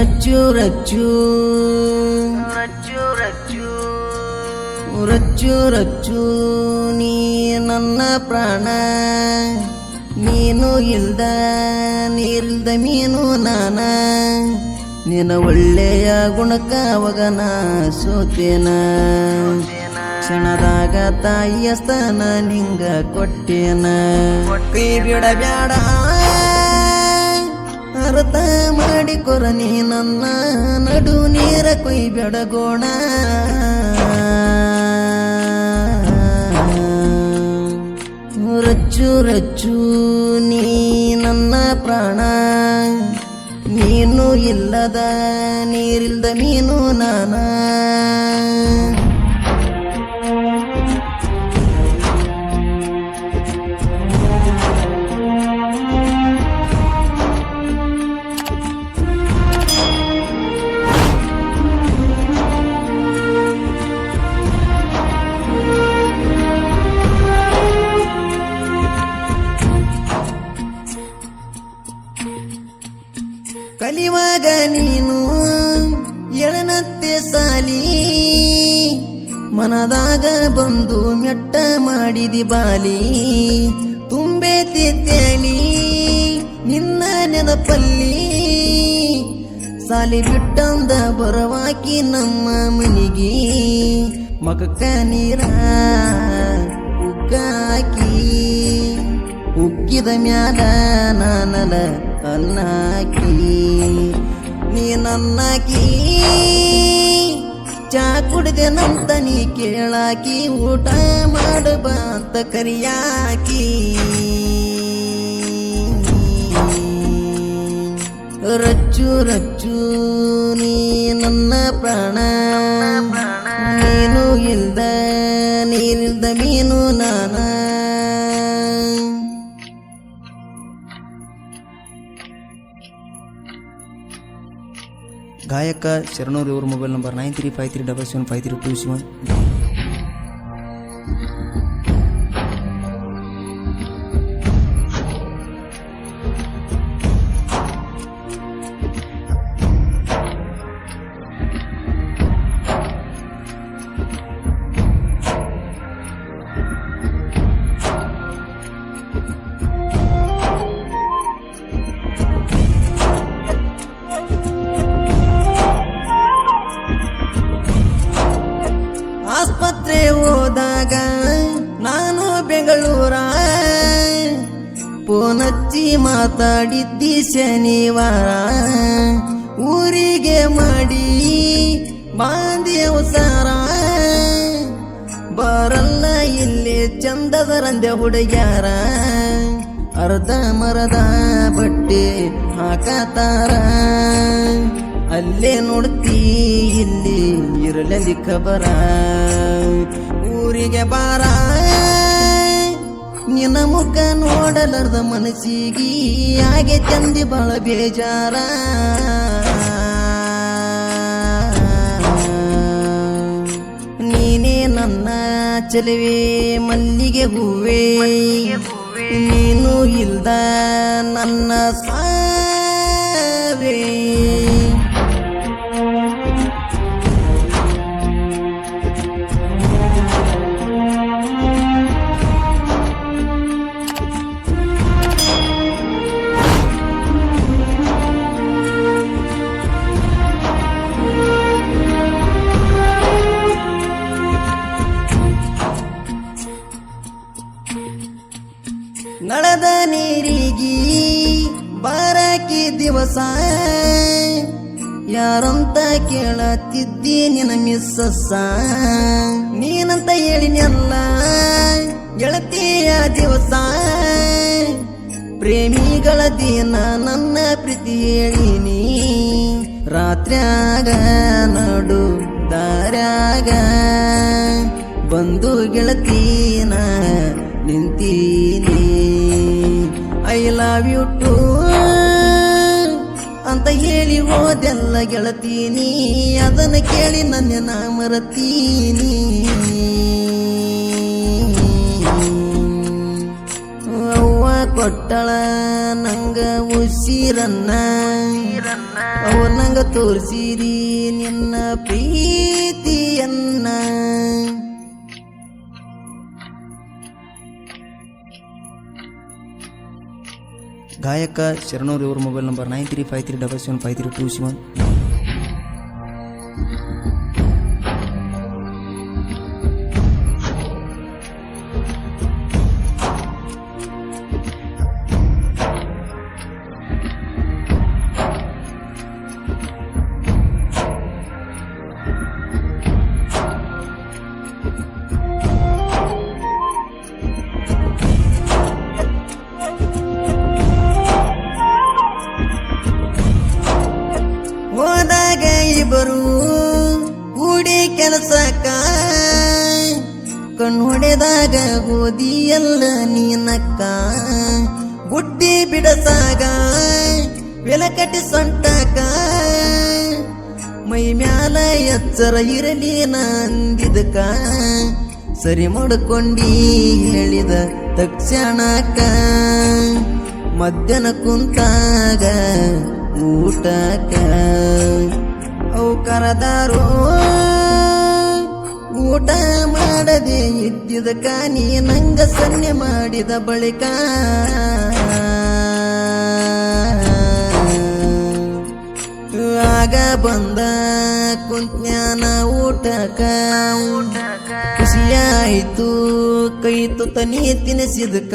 ರಚ್ಚು ರಚ್ಚು ರಚ್ಚು ರಚ್ಚು ನೀ ನನ್ನ ಪ್ರಾಣ, ನೀನು ಇಲ್ದ ನೀರಿಲ್ದ ಮೀನು ನಾನ, ನಿನ್ನ ಒಳ್ಳೆಯ ಗುಣಕ್ಕ ಅವಾಗ ನಾ ಸೋತೇನ, ಕ್ಷಣದಾಗ ತಾಯಿಯ ಸ್ಥಾನ ನಿಂಗ ಕೊಟ್ಟೇನ. ಕೈ ಬಿಡಬ್ಯಾಡ ಅರ್ಥ ಮಾಡಿಕೊರ ನೀ ನನ್ನ, ನಡು ನೀರ ಕೊಯ್ಬೇಡ ಗೋಣ. ರಚ್ಚು ರಚ್ಚು ನೀ ನನ್ನ ಪ್ರಾಣ, ನೀನು ಇಲ್ಲದ ನೀರಿಲ್ದ ಮೀನು ನಾನ. ಕಲಿವಾಗ ನೀನು ಎಳನತ್ತೆ ಸಾಲಿ, ಮನದಾಗ ಬಂದು ಮೆಟ್ಟ ಮಾಡಿದಿ ಬಾಲಿ, ತುಂಬೆತಿ ತೇಲಿ ನಿನ್ನ ನೆನಪಲ್ಲಿ, ಸಾಲಿ ಬಿಟ್ಟಂದ ಬರವಾಕಿ ನಮ್ಮ ಮನಿಗಿ, ಮಗಕ್ಕ ನೀರ ಉಗ್ಗಾಕಿ, ಉಗ್ಗಿದ ಮ್ಯಾಲ ನಾನಲ ಅನ್ನಾಕಿ, ನೀ ನನ್ನಾಕಿ, ಚಾ ಕುಡಿದೆನಂತ ನೀ ಕೇಳಾಕಿ, ಊಟ ಮಾಡಬ ಅಂತ ಕರಿಯಾಕಿ. ರಚ್ಚು ರಚ್ಚು ನೀ ನನ್ನ ಪ್ರಾಣ, ನೀನು ಇಲ್ದ ನೀರಿಲ್ದ ಮೀನು ನಾನ. ಗಾಯಕ ಶರಣೂರ್, ಇವ್ರ ಮೊಬೈಲ್ ನಂಬರ್ 9353775327. ಆಸ್ಪತ್ರೆ ಹೋದಾಗ ನಾನು ಬೆಂಗಳೂರ, ಫೋನ್ ಹಚ್ಚಿ ಮಾತಾಡಿದ್ದಿ ಶನಿವಾರ, ಊರಿಗೆ ಮಾಡಿ ಬಾಂದೇವು ಸಾರ, ಬರಲ್ಲ ಇಲ್ಲಿ ಚಂದದರಂದೆ ಹುಡುಗ್ಯಾರ, ಅರ್ಧ ಮರದ ಬಟ್ಟೆ ಹಾಕತಾರ, ಅಲ್ಲೇ ನೋಡ್ತೀ ಇಲ್ಲಿ ಇರಲಿ ಖಬರ, ಊರಿಗೆ ಬಾರ ನಿನ್ನ ಮುಖ ನೋಡಲಾರ್ದ ಮನಸ್ಸಿಗಿ ಹಾಗೆ ಚಂದಿ ಬಾಳ ಬೇಜಾರ. ನೀನೇ ನನ್ನ ಚೆಲುವೆ ಮಲ್ಲಿಗೆ ಹೂವೇ, ನೀನು ಇಲ್ದ ನನ್ನ ಸಾವೇ. ನಳದ ನೀರಿಗಿ ಬಾರಕಿ ದಿವಸ, ಯಾರಂತ ಕೇಳತ್ತಿದ್ದಿ ನಿನ್ನ ಮಿಸ್ಸಸ್ಸ, ನೀನಂತ ಹೇಳಿನೆಲ್ಲ ಗೆಳತಿಯ ದಿವಸ, ಪ್ರೇಮಿಗಳ ದಿನ ನನ್ನ ಪ್ರೀತಿ ಹೇಳಿನಿ, ರಾತ್ರ್ಯಾಗ ನಡು ದಾರ್ಯಾಗ ಬಂದು ಗೆಳತೀನ ನಿಂತೀನಿ, ಐ ಲವ್ ಯು ಟು ಅಂತ ಹೇಳಿ ಹೋದೆಲ್ಲ ಗೆಳತೀನಿ, ಅದನ್ನು ಕೇಳಿ ನನ್ನ ಮರತೀನಿ. ಅವ್ವ ಕೊಟ್ಟಳ ನಂಗ ಉಸಿರನ್ನ, ಅವನಂಗ ತೋರಿಸಿದಿ ನಿನ್ನ ಪ್ರೀತಿಯನ್ನ. ಗಾಯಕ ಶರಣೂರ್, ಇವ್ರ ಮೊಬೈಲ್ ನಂಬರ್ 9353775327. ಹೋದಾಗ ಇಬ್ಬರು ಕೂಡಿ ಕೆಲಸಕ್ಕ, ಕಣ್ಣು ಹೊಡೆದಾಗ ಓದಿಯಲ್ಲ ನೀನಕ್ಕ. ಬುಡ್ಡಿ ಬಿಡಸಾಗ ಬೆಲಕಟ್ಟಿ ಸೊಂಟಕ, ಮೈ ಮ್ಯಾಲ ಎಚ್ಚರ ಇರಲಿ ನಂದಿದಕ. ಸರಿ ಮಾಡ್ಕೊಂಡಿ ಹೇಳಿದ ತಕ್ಷಣಕ್ಕ, ಮಧ್ಯಾಹ್ನ ಕುಂತಾಗ ಊಟಕ ಅವು ಕರದಾರೋ. ಊಟ ಮಾಡದೆ ಇದ್ದಿದಕ ನೀ ನಂಗ ಸನ್ನೆ ಮಾಡಿದ ಬಳಿಕ, ಆಗ ಬಂದ ಕುಂತ್ಯಾನ ಊಟಕ. ಖುಷಿಯಾಯಿತು ಕೈ ತುತ್ತ ನೀ ತಿನಿಸಿದಕ.